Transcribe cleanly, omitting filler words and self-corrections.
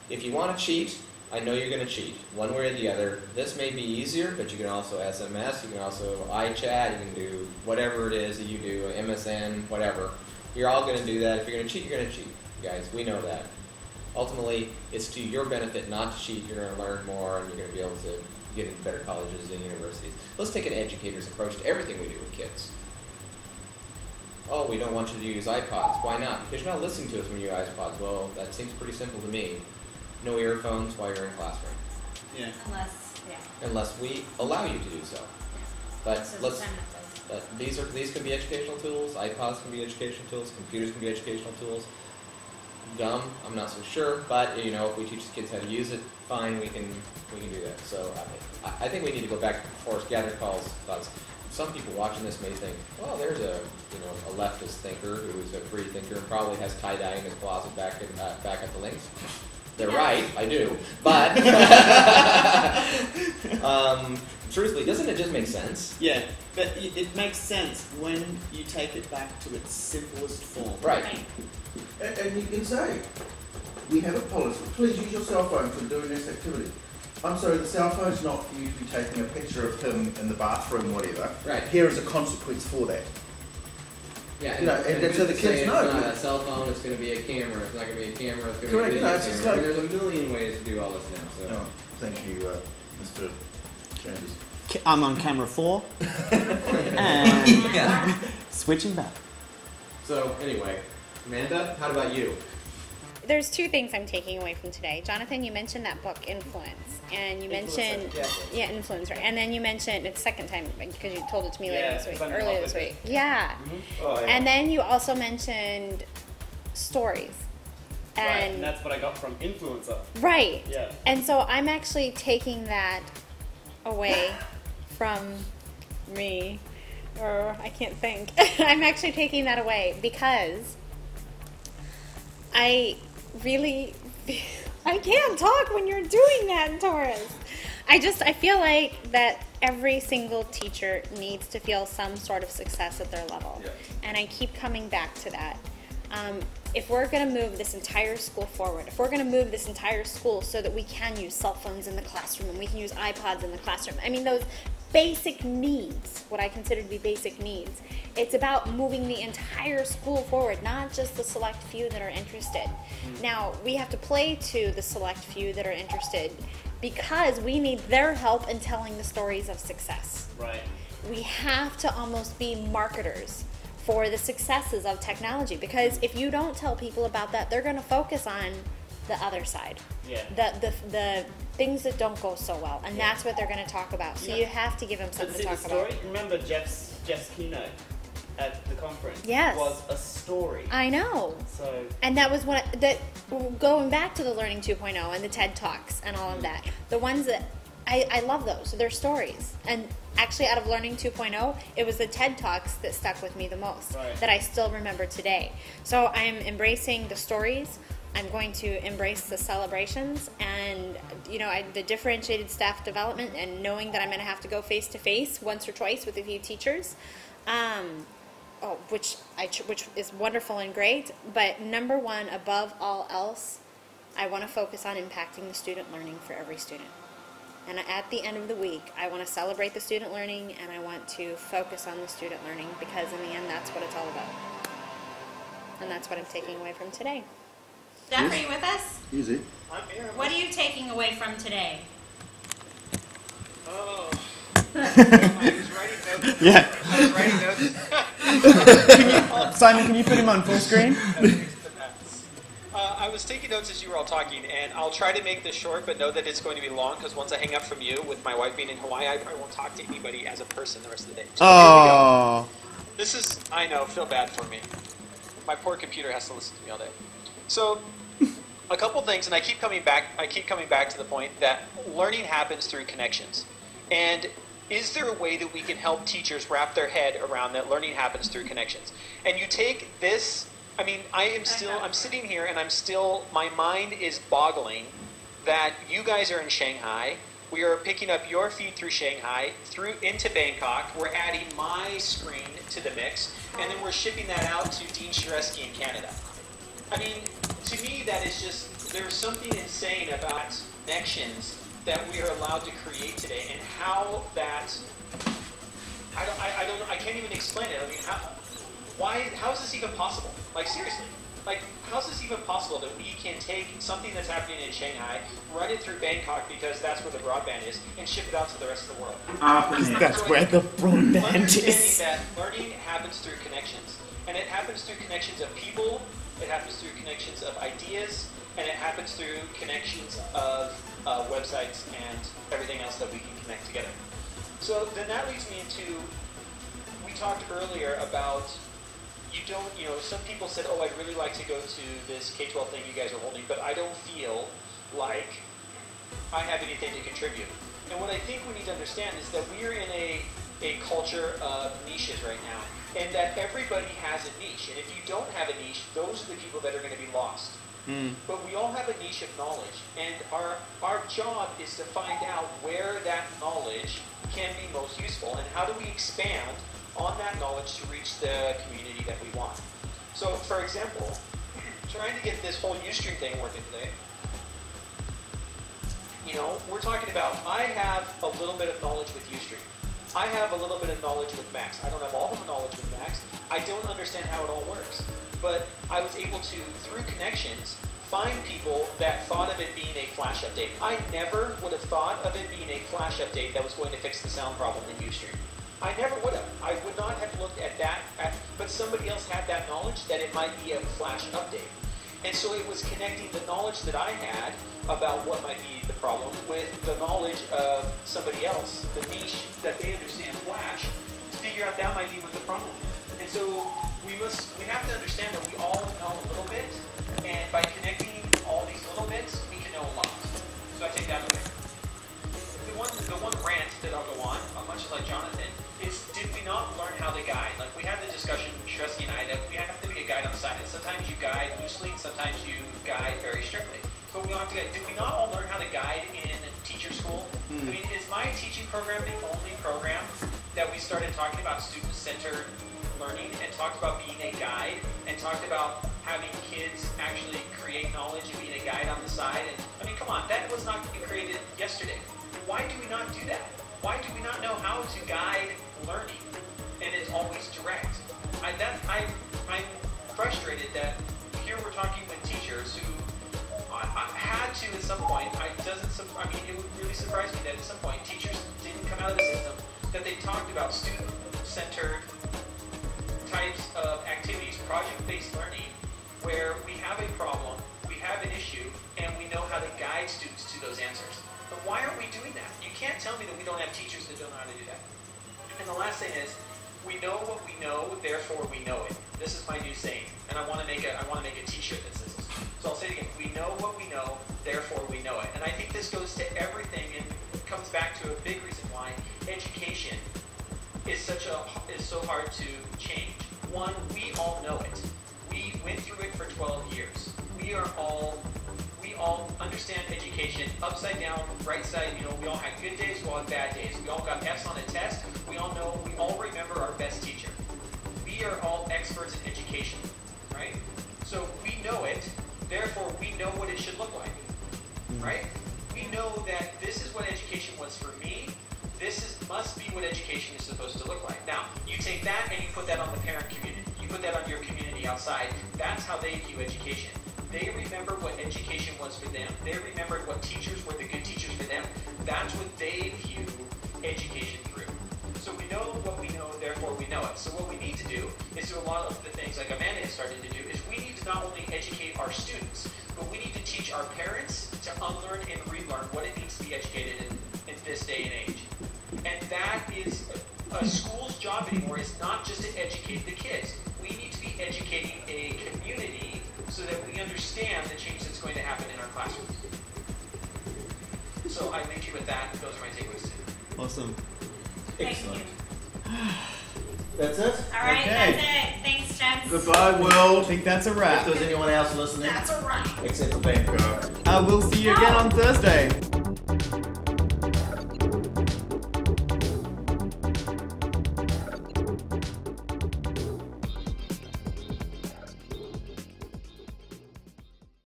if you want to cheat, I know you're going to cheat, one way or the other. This may be easier, but you can also SMS, you can also iChat, you can do whatever it is that you do, MSN, whatever. You're all going to do that. If you're going to cheat, you're going to cheat, guys. We know that. Ultimately, it's to your benefit not to cheat. You're going to learn more, and you're going to be able to get into better colleges and universities. Let's take an educator's approach to everything we do with kids. Oh, we don't want you to use iPods. Why not? Because you're not listening to us when you use iPods. Well, that seems pretty simple to me. No earphones while you're in classroom. Yeah. Unless we allow you to do so. But So these can be educational tools. iPods can be educational tools. Computers can be educational tools. Gum, I'm not so sure, but if we teach the kids how to use it, fine, we can do that. So I think we need to go back to Forrest Gathercall's thoughts. Some people watching this may think, well, there's a leftist thinker who's a free thinker and probably has tie-dye in his closet back at the links. They're right, I do, but truthfully, doesn't it just make sense? Yeah, but it makes sense when you take it back to its simplest form. Right. And you can say, we have a policy, please use your cell phone for doing this activity. I'm sorry, the cell phone's not for you to be taking a picture of him in the bathroom, whatever. Right. Here is a consequence for that. Yeah, and so the kids know. It's not a cell phone, it's going to be a camera. It's not going to be a camera, it's going Correct, to be no, a it's just camera. like- There's a million ways to do all this now. So. No, thank you, Mr. Chambers. I'm on camera 4. And switching back. So anyway, Amanda, how about you? There's two things I'm taking away from today. Jonathan, you mentioned that book, Influence, and you mentioned Influence, right? And then you mentioned it's second time because you told it to me earlier this week. Yeah. Mm-hmm. Oh, yeah. And then you also mentioned stories. And that's what I got from Influencer. Right. Yeah. And so I'm actually taking that away from me, or I can't think. I'm actually taking that away because I can't talk when you're doing that, Taurus. I feel like that every single teacher needs to feel some sort of success at their level. Yeah. And I keep coming back to that. If we're going to move this entire school forward, if we're going to move this entire school so that we can use cell phones in the classroom and we can use iPods in the classroom, I mean those basic needs, what I consider to be basic needs, it's about moving the entire school forward, not just the select few that are interested. Now, we have to play to the select few that are interested because we need their help in telling the stories of success. Right. We have to almost be marketers for the successes of technology, because if you don't tell people about that, they're going to focus on the other side, Yeah. the things that don't go so well, and that's what they're going to talk about. So you have to give them something to the talk story? about. Remember Jeff's keynote at the conference? Yes. Was a story. I know. So And that was going back to the Learning 2.0 and the TED Talks and all of that. The ones that I love those. They're stories. And actually, out of Learning 2.0, it was the TED Talks that stuck with me the most, Right. that I still remember today. So I'm embracing the stories. I'm going to embrace the celebrations and, the differentiated staff development, and knowing that I'm going to have to go face to face once or twice with a few teachers. Which is wonderful and great, but number one, above all else, I want to focus on impacting the student learning for every student. And at the end of the week, I want to celebrate the student learning, and I want to focus on the student learning, because in the end, that's what it's all about. And that's what I'm taking away from today. Jeff, are you with us? Easy. I'm here. What are you taking away from today? Oh. I was writing notes. Yeah. I was writing notes. Simon, can you put him on full screen? I was taking notes as you were all talking, and I'll try to make this short, but know that it's going to be long, because once I hang up from you, with my wife being in Hawaii, I probably won't talk to anybody as a person the rest of the day. So here we go. This is, I know, feel bad for me. My poor computer has to listen to me all day. So, a couple things, and I keep coming back to the point that learning happens through connections. And is there a way that we can help teachers wrap their head around that learning happens through connections? And you take this, I mean, I'm sitting here and my mind is boggling that you guys are in Shanghai. We are picking up your feed through Shanghai, into Bangkok. We're adding my screen to the mix, and then we're shipping that out to Dean Shareski in Canada. I mean, to me, that is just there's something insane about connections that we are allowed to create today, and how that I don't know. I can't even explain it. I mean, how is this even possible? Like, seriously. Like, how is this even possible that we can take something that's happening in Shanghai, run it through Bangkok because that's where the broadband is, and ship it out to the rest of the world? That's where the broadband Understanding is. that learning happens through connections, and it happens through connections of people, it happens through connections of ideas, and it happens through connections of websites and everything else that we can connect together. So then that leads me into, we talked earlier about, some people said, oh, I'd really like to go to this K-12 thing you guys are holding, but I don't feel like I have anything to contribute. And what I think we need to understand is that we're in a culture of niches right now, and that everybody has a niche. And if you don't have a niche, those are the people that are going to be lost. But we all have a niche of knowledge, and our job is to find out where that knowledge can be most useful, and how do we expand on that knowledge to reach the community that we want. So, for example, trying to get this whole Ustream thing working today, we're talking about, I have a little bit of knowledge with Ustream. I have a little bit of knowledge with Max. I don't have all of the knowledge with Max. I don't understand how it all works. But I was able to, through connections, find people that thought of it being a Flash update. I never would have thought of it being a Flash update that was going to fix the sound problem in Ustream. I never would have. I would not have looked at that, but somebody else had that knowledge that it might be a Flash update. And so it was connecting the knowledge that I had about what might be the problem with the knowledge of somebody else, the niche that they understand Flash, to figure out that might be what the problem is. And so we have to understand that we all know a little bit, and by connecting all these little bits, we can know a lot. So I take that away. The one rant that I'll go on, much like Jonathan, is did we not learn how to guide? Like, we had the discussion, Shresky and I, that we have to be a guide on site. Sometimes you guide loosely, sometimes you guide very strictly. But we have to guide. Did we not all learn how to guide in teacher school? I mean, is my teaching program the only program that we started talking about student-centered learning, and talked about being a guide, and talked about having kids actually create knowledge and being a guide on the side? And I mean, come on, that was not created yesterday. Why do we not do that? Why do we not know how to guide learning? And it's always direct. I'm frustrated that here we're talking with teachers who I had to at some point. It would really surprise me that at some point teachers didn't come out of the system, that they talked about student-centered types of activities, project-based learning, where we have a problem, we have an issue, and we know how to guide students to those answers. But why aren't we doing that? You can't tell me that we don't have teachers that don't know how to do that. And the last thing is, we know what we know, therefore we know it. This is my new saying, and I want to make a T-shirt that says this. So I'll say it again: we know what we know, therefore we know it. And I think this goes to everything, and comes back to a big reason why education is so hard to change. One, we all know it. We went through it for 12 years. We all understand education upside down, right side. We all had good days, we all had bad days. We all got F's on a test. We all remember our best teacher. We are all experts in education, right? So we know it, therefore we know what it should look like, right? We know that this is what education was for me. Must be what education is supposed to look like. Now, you take that and you put that on the parent community. You put that on your community outside. That's how they view education. They remember what education was for them. They remembered what teachers were the good teachers for them. That's what they view education through. So we know what we know, therefore we know it. So what we need to do is do a lot of the things like Amanda has started to do, is we need to not only educate our students, but we need to teach our parents to unlearn and relearn what it means to be educated in this day and age. And that is a school's job anymore, is not just to educate the kids. We need to be educating a community so that we understand the change that's going to happen in our classrooms. So I leave you with that. Those are my takeaways today. Awesome. Thank Excellent. you. That's it? All right, Okay. that's it. Thanks, gents. Goodbye, I world. think that's a If wrap. there's anyone else listening, That's a wrap. except for Bangkok. We'll see you again on Thursday.